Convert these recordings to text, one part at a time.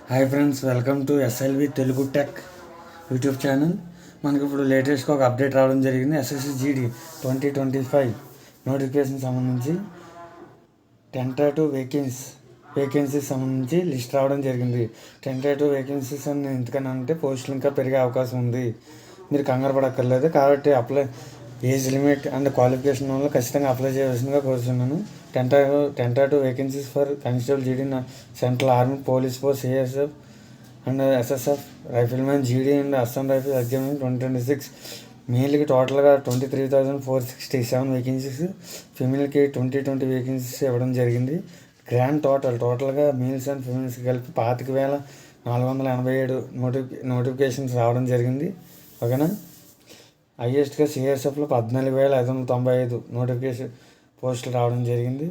Hi friends, welcome to SLV Telugu tech YouTube channel. మనకి ఇప్పుడు లేటెస్ట్గా ఒక అప్డేట్ రావడం జరిగింది. ఎస్ఎస్సి జీడీ 2025 నోటిఫికేషన్ సంబంధించి టెంటేటివ్ వేకెన్సీస్ సంబంధించి లిస్ట్ రావడం జరిగింది. టెంటేటివ్ వేకెన్సీస్ అని ఎందుకని అంటే పోస్టులు ఇంకా పెరిగే అవకాశం ఉంది. మీరు కంగారు పడక్కర్లేదు. కాబట్టి ఏజ్ లిమిట్ అండ్ క్వాలిఫికేషన్ వల్ల ఖచ్చితంగా అప్లై చేయాల్సిందిగా కోరుతున్నాను. టెంటేటివ్ వేకెన్సీస్ ఫర్ కానిస్టేబుల్ జీడీ, central army, police force, CSF and SSF, riflemen జీడీ అండ్ అస్సాం రైఫిల్ ఎగ్జామినేషన్ 2026. మేల్కి టోటల్గా 23,467 వేకెన్సీస్, ఫిమేల్కి 20 వేకెన్సీస్ ఇవ్వడం జరిగింది. గ్రాండ్ టోటల్గా మేల్స్ అండ్ ఫిమేల్స్ కలిపి 25,487 నోటిఫికేషన్స్ రావడం జరిగింది. ఓకేనా. హైయెస్ట్గా సిఎస్ఎఫ్లో 14,595 నోటిఫికేషన్ పోస్టులు రావడం జరిగింది.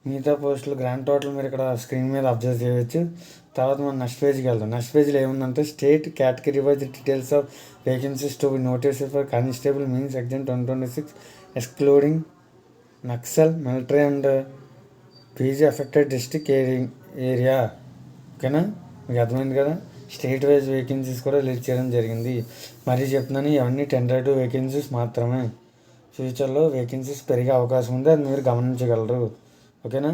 మిగతా పోస్టులు గ్రాండ్ టోటల్ మీరు ఇక్కడ స్క్రీన్ మీద అబ్జర్వ్ చేయవచ్చు. తర్వాత మనం నెక్స్ట్ పేజ్కి వెళ్దాం. నెక్స్ట్ పేజ్లో ఏముందంటే state category wise details of vacancies to be noticed for constable means exam 2026 excluding Naxal, military and PG affected district area. ఓకేనా, మీకు అర్థమైంది కదా. స్టేట్ వైజ్ వేకెన్సీస్ కూడా రిలీజ్ చేయడం జరిగింది. మరీ చెప్తున్నాను, ఇవన్నీ టెంటేటివ్ వేకెన్సీస్ మాత్రమే. ఫ్యూచర్లో వేకెన్సీస్ పెరిగే అవకాశం ఉంది, అది మీరు గమనించగలరు. ఓకేనా.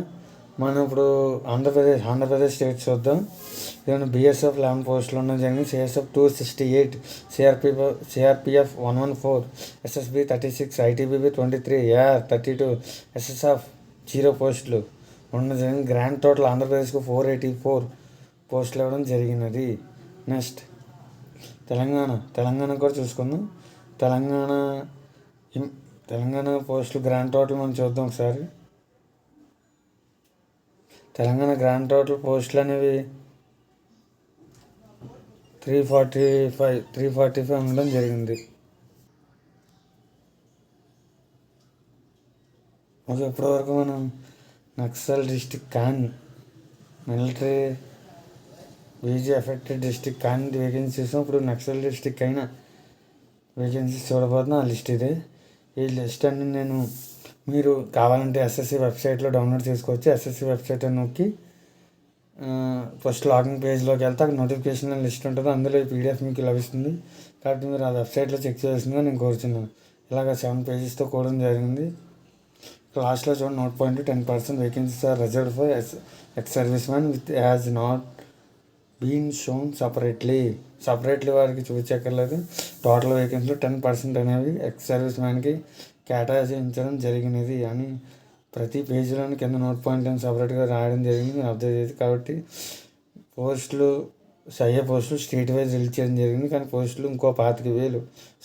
మనం ఇప్పుడు ఆంధ్రప్రదేశ్ స్టేట్ చూద్దాం. ఏమైనా బిఎస్ఎఫ్ 11 పోస్టులు ఉండడం జరిగింది. CSF 268, CRPF 114, SSB 36, ITBB 23, AR 32, SSF 0 పోస్టులు ఉండడం జరిగింది. గ్రాండ్ టోటల్ ఆంధ్రప్రదేశ్కు 484 పోస్టులు ఇవ్వడం జరిగినది. నెక్స్ట్ తెలంగాణ కూడా చూసుకుందాం. తెలంగాణ పోస్టులు గ్రాండ్ టోటల్ మనం చూద్దాం ఒకసారి. తెలంగాణ గ్రాండ్ టోటల్ పోస్టులు అనేవి 345 ఉండడం జరిగింది. ఓకే, ఇప్పటివరకు మనం నక్సల్ డిస్టిక్ కానీ, మిలిటరీ, పీజీ అఫెక్టెడ్ డిస్టిక్ కానీ వేకెన్సీస్, ఇప్పుడు నక్సల్ డిస్టిక్ అయినా వేకెన్సీస్ చూడబోతున్నా. ఆ లిస్ట్ ఇదే. ఈ లిస్ట్ అన్ని నేను మీరు కావాలంటే ఎస్ఎస్సి వెబ్సైట్లో డౌన్లోడ్ చేసుకోవచ్చు. ఎస్ఎస్సి వెబ్సైట్ అని నొక్కి ఫస్ట్ లాగిన్ పేజ్లోకి వెళ్తే అక్కడ నోటిఫికేషన్ లిస్ట్ ఉంటుంది. అందులో ఈ పీడిఎఫ్ మీకు లభిస్తుంది. కాబట్టి మీరు ఆ వెబ్సైట్లో చెక్ చేయాల్సిందిగా నేను కోరుచున్నాను. ఇలాగ 7 పేజెస్తో కూడడం జరిగింది. లాస్ట్లో చూడండి, note point 10% vacancies are reserved for ex service man with as not been shown separately వారికి చూపించక్కర్లేదు. టోటల్ వేకెన్సీలో 10% అనేవి ఎక్స్ సర్వీస్ మ్యాన్కి కేటాయించడం జరిగినది అని ప్రతి పేజీలోని కింద నోట్ పాయింట్ అని సపరేట్గా రాయడం జరిగింది. మీరు అబ్జర్వ్ చేసి. కాబట్టి అయ్యే పోస్టులు స్టేట్ వైజ్ రిలీజ్ చేయడం జరిగింది. కానీ పోస్టులు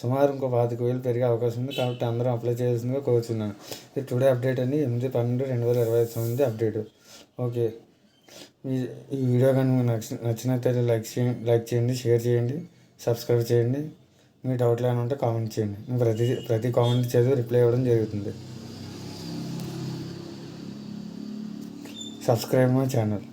సుమారు ఇంకో 25,000 పెరిగే అవకాశం ఉంది. కాబట్టి అందరూ అప్లై చేయాల్సిందిగా కోరుచున్నాను. ఇది టుడే అప్డేట్ అండి, 8/12/2025 సంబంధించి అప్డేట్. ఓకే, ఈ వీడియో కానీ మీకు నచ్చినట్లయితే లైక్ చేయండి, షేర్ చేయండి, సబ్స్క్రైబ్ చేయండి. మీ డౌట్లు ఏమైనా ఉంటే కామెంట్ చేయండి. నేను ప్రతి కామెంట్ చదివి రిప్లై ఇవ్వడం జరుగుతుంది. Subscribe my channel.